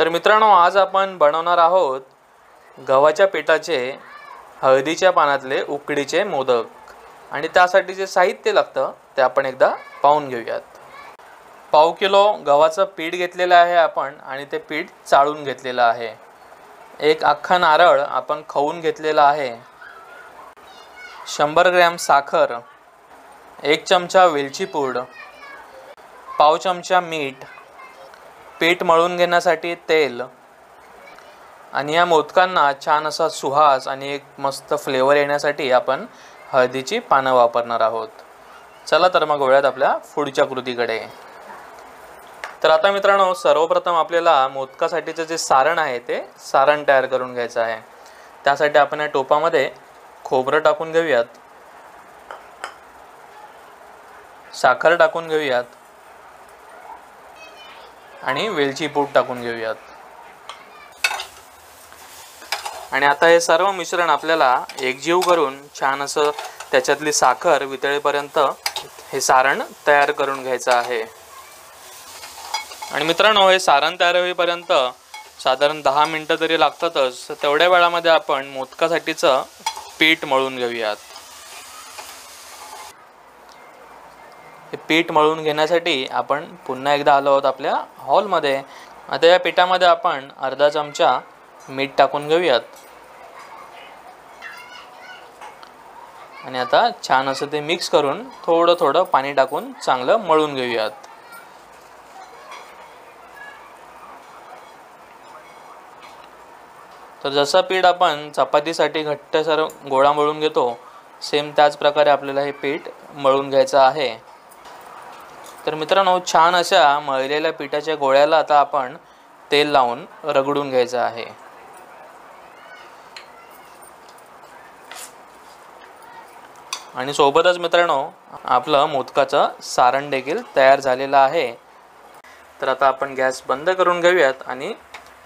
तर मित्रांनो, आज आपण बनवणार आहोत गव्हाच्या पिठाचे हळदीच्या पानातले उकडीचे मोदक। आणि त्यासाठी जे साहित्य लागतं ते आपण एकदा पाहून घेऊयात। पाव किलो गव्हाचं पीठ घेतलेलं आहे आपण आणि ते पीठ चाळून घेतलेलं आहे। एक अख्खा नारळ आपण खवून घेतलेला आहे। 100 ग्रॅम साखर, 1 चमचा वेलची पूड, पाव चमचा मीठ, पीठ मळून घेण्यासाठी तेल आणि या मोदकांना छान असा सुहास आणि एक मस्त फ्लेवर येण्यासाठी आपण हळदीची पानं वापरणार आहोत। चला तर मग वळूयात आपल्या पुढच्या कृतीकडे। तर आता मित्रांनो, सर्वप्रथम आपल्याला मोदकासाठीचे जे सारण आहे ते सारण तयार करून घ्यायचं आहे। त्यासाठी आपण या टोपामध्ये खोबरं टाकून घेऊयात, साखर टाकून घेऊयात आणि वेलची पूड टाकून घेऊयात। आणि आता हे सर्व मिश्रण आपल्याला एकजीव करून छान असं त्याच्यातली साखर वितळेपर्यंत हे सारण तयार करून घ्यायचं आहे। आणि मित्रांनो, हे सारण तयार होईपर्यंत साधारण 10 मिनिटं तरी लागतातच। तेवढ्या वेळामध्ये आपण मोदकासाठीचं पीठ मळून घेऊयात। हे पीठ मळून घेण्यासाठी आपण पुन्हा एकदा आलो आहोत आपल्या हॉलमध्ये। आता या पिठामध्ये आपण अर्धा चमचा मीठ टाकून घेऊयात आणि आता छान असं ते मिक्स करून थोडं थोडं पाणी टाकून चांगलं मळून घेऊयात। तर जसं पीठ आपण चपातीसाठी घट्टसर गोळा मळून घेतो, सेम त्याच प्रकारे आपल्याला हे पीठ मळून घ्यायचं आहे। तर मित्रांनो, छान अशा मळलेल्या पिठाच्या गोळ्याला आता आपण तेल लावून रगडून घ्यायचं आहे। आणि सोबतच मित्रांनो, आपलं मोदकाचं सारण देखील तयार झालेलं आहे। तर आता आपण गॅस बंद करून घेऊयात आणि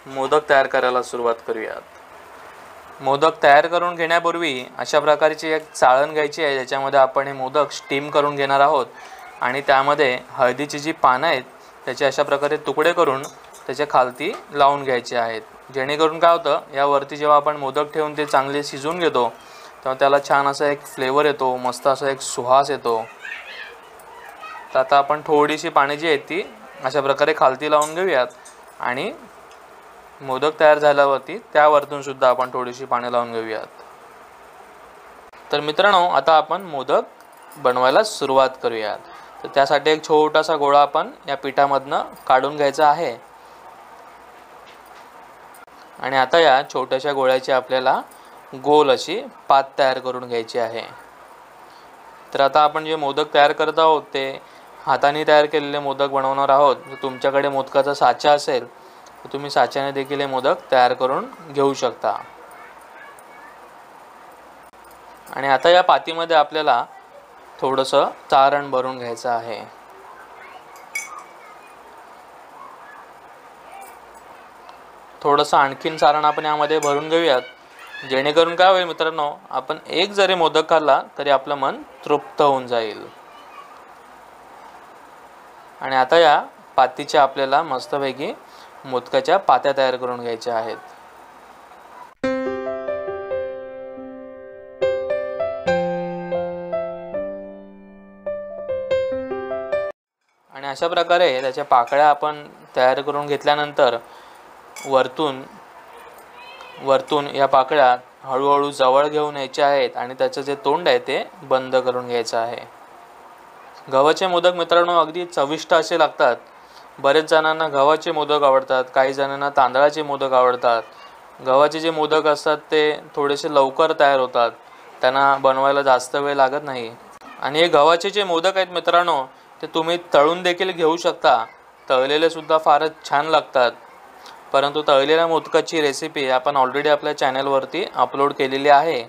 मोदक तयार करायला सुरुवात करूयात। मोदक तयार करून घेण्यापूर्वी अशा प्रकारची एक चाळण घ्यायची आहे, ज्याच्यामध्ये आपण हे मोदक स्टीम करून घेणार आहोत। आणि त्यामध्ये हळदीची जी पानं आहेत त्याचे अशा प्रकारे तुकडे करून त्याच्या खालती लावून घ्यायचे आहेत, जेणेकरून काय होतं, यावरती जेव्हा आपण मोदक ठेवून ते चांगले शिजवून घेतो तेव्हा त्याला छान असा एक फ्लेवर येतो, मस्त असा एक सुहास येतो। तर आता आपण थोडीशी पाणी जी आहे ती अशा प्रकारे खालती लावून घेऊयात आणि मोदक तयार झाल्यावरती त्यावरतून सुद्धा आपण थोडीशी पाणी लावून घेऊयात। तर मित्रांनो, आता आपण मोदक बनवायला सुरुवात करूयात। तर त्यासाठी एक छोटासा गोळा आपण या पिठामधनं काढून घ्यायचा आहे। आणि आता या छोट्याशा गोळ्याची आपल्याला गोल अशी पात तयार करून घ्यायची आहे। तर आता आपण जे मोदक तयार करत आहोत ते हाताने तयार केलेले मोदक बनवणार आहोत। जर तुमच्याकडे मोदकाचा साचा असेल तर तुम्ही साच्याने देखील हे मोदक तयार करून घेऊ शकता। आणि आता या पातीमध्ये आपल्याला थोडंसं सारण भरून घ्यायचं आहे। थोडंसं आणखीन सारण आपण यामध्ये भरून घेऊयात, जेणेकरून काय होईल मित्रांनो, आपण एक जरी मोदक खाल्ला तरी आपलं मन तृप्त होऊन जाईल। आणि आता या पातीच्या आपल्याला मस्तपैकी मोदकाच्या पात्या तयार करून घ्यायच्या आहेत। आणि अशा प्रकारे त्याच्या पाकळ्या आपण तयार करून घेतल्यानंतर वरतून या पाकळ्या हळूहळू जवळ घेऊन यायच्या आहेत आणि त्याचं जे तोंड आहे ते बंद करून घ्यायचं आहे। गव्हाचे मोदक मित्रांनो अगदी चविष्ट असे लागतात। बरेच जणांना गव्हाचे मोदक आवडतात, काही जणांना तांदळाचे मोदक आवडतात। गव्हाचे जे मोदक असतात ते थोडेसे लवकर तयार होतात, त्यांना बनवायला जास्त वेळ लागत नाही। आणि हे गव्हाचे जे मोदक आहेत मित्रांनो, ते तुम्ही तळून देखील घेऊ शकता, तळलेले सुद्धा फारच छान लागतात। परंतु तळलेल्या मोदकाची रेसिपी आपण ऑलरेडी आपल्या चॅनलवरती अपलोड केलेली आहे।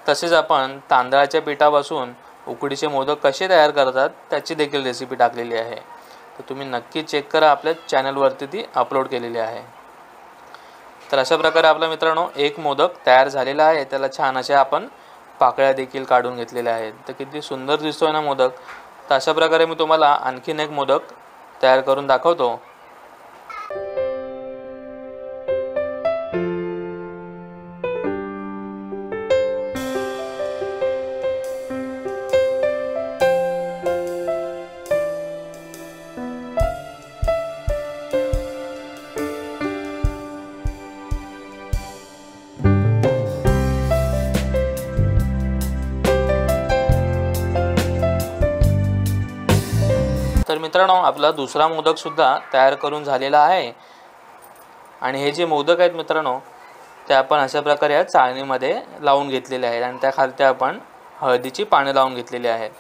तसेच आपण तांदळाच्या पिठापासून उकडीचे मोदक कसे तयार करतात त्याची देखील रेसिपी टाकलेली आहे, तर तुम्ही नक्की चेक करा, आपल्या चॅनलवरती ती अपलोड केलेली आहे। तर अशा प्रकारे आपला मित्रांनो एक मोदक तयार झालेला आहे। त्याला छान अशा आपण पाकळ्या देखील काढून घेतलेल्या आहेत। तर किती सुंदर दिसतोय ना मोदक। तर अशा प्रकारे मी तुम्हाला आणखीन एक मोदक तयार करून दाखवतो। मित्रांनो, आपला दुसरा मोदकसुद्धा तयार करून झालेला आहे. आणि हे जे मोदक आहेत मित्रांनो, ते आपण अशा प्रकारे या चाळणीमध्ये लावून घेतलेले आहेत आणि त्या खालती आपण हळदीची पाने लावून घेतलेली आहेत.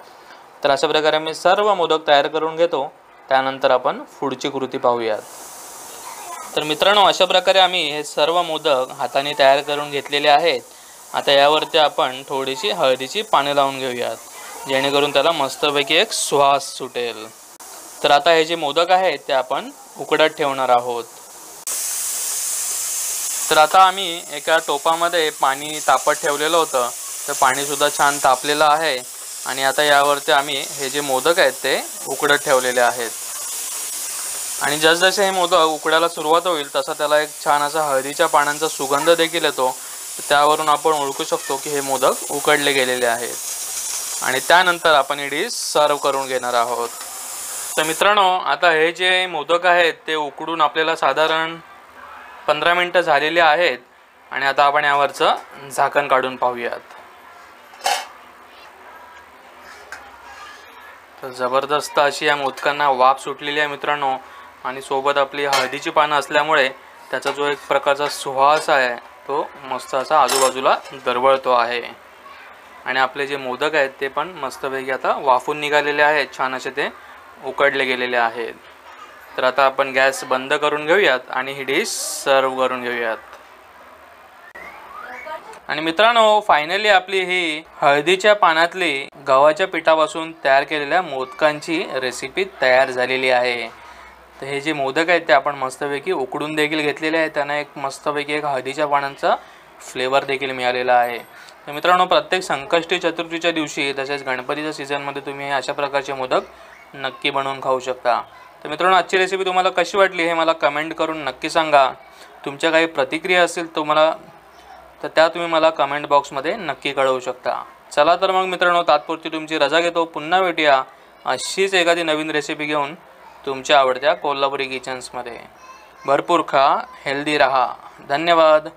तर अशा प्रकारे मी सर्व मोदक तयार करून घेतो, त्यानंतर आपण पुढची कृती पाहूयात. तर मित्रांनो, अशा प्रकारे आम्ही हे सर्व मोदक हाताने तयार करून घेतलेले आहेत. आता यावरती आपण थोडीशी हळदीची पाने लावून घेऊयात, जेणेकरून त्याला मस्तपैकी एक सुवास सुटेल. तर आता हे जे मोदक आहेत ते आपण उकडत ठेवणार आहोत. तर आता आम्ही एका टोपामध्ये पाणी तापत ठेवलेलं होतं. तर पाणीसुद्धा छान तापलेलं आहे आणि आता यावरती आम्ही हे जे मोदक आहेत ते उकडत ठेवलेले आहेत. आणि जसजसे हे मोदक उकडायला सुरुवात होईल तसा त्याला एक छान असा हळदीच्या पानांचा सुगंध देखील येतो. त्यावरून आपण ओळखू शकतो की हे मोदक उकडले गेलेले आहेत. आणि त्यानंतर आपण ही डिश सर्व करून घेणार आहोत. तर मित्रांनो, आता हे जे मोदक आहेत ते उकडून आपल्याला साधारण 15 मिनिटं झालेली आहेत. आणि आता आपण यावरचं झाकण काढून पाहूयात. तर जबरदस्त अशी या मोदकांना वाफ सुटलेली आहे मित्रांनो. आणि सोबत आपली हळदीची पानं असल्यामुळे त्याचा जो एक प्रकारचा सुवास आहे तो मस्त असा आजूबाजूला दरवळतो आहे. आणि आपले जे मोदक आहेत ते पण मस्तपैकी आता वाफून निघालेले आहेत, छान असे ते उकडले गेलेले आहेत. तर आता आपण गॅस बंद करून घेऊयात आणि ही डिश सर्व करून घेऊयात. आणि मित्रांनो, फायनली आपली ही हळदीच्या पानातली गव्हाच्या पिठापासून तयार केलेल्या मोदकांची रेसिपी तयार झालेली आहे. तर हे जे मोदक आहेत ते आपण मस्तपैकी उकडून देखील घेतलेले आहेत. त्यांना एक मस्तपैकी एक हळदीच्या पानांचा फ्लेवर देखील मिळालेला आहे. तर मित्रांनो, प्रत्येक संकष्टी चतुर्थीच्या दिवशी तसेच गणपतीच्या सीझनमध्ये तुम्ही अशा प्रकारचे मोदक नक्की बनवून खाऊ शकता. तर मित्रांनो, आजची रेसिपी तुम्हाला कशी वाटली हे मला कमेंट करून नक्की सांगा. तुमच्या काही प्रतिक्रिया असतील तर त्या तुम्ही मला कमेंट बॉक्समध्ये नक्की कळवू शकता. चला तर मग मित्रांनो, तात्पुरती तुमची रजा घेतो. पुन्हा भेटूया अशीच एखादी नवीन रेसिपी घेऊन तुमच्या आवडत्या कोल्हापुरी किचन्समध्ये. भरपूर खा, हेल्दी रहा. धन्यवाद.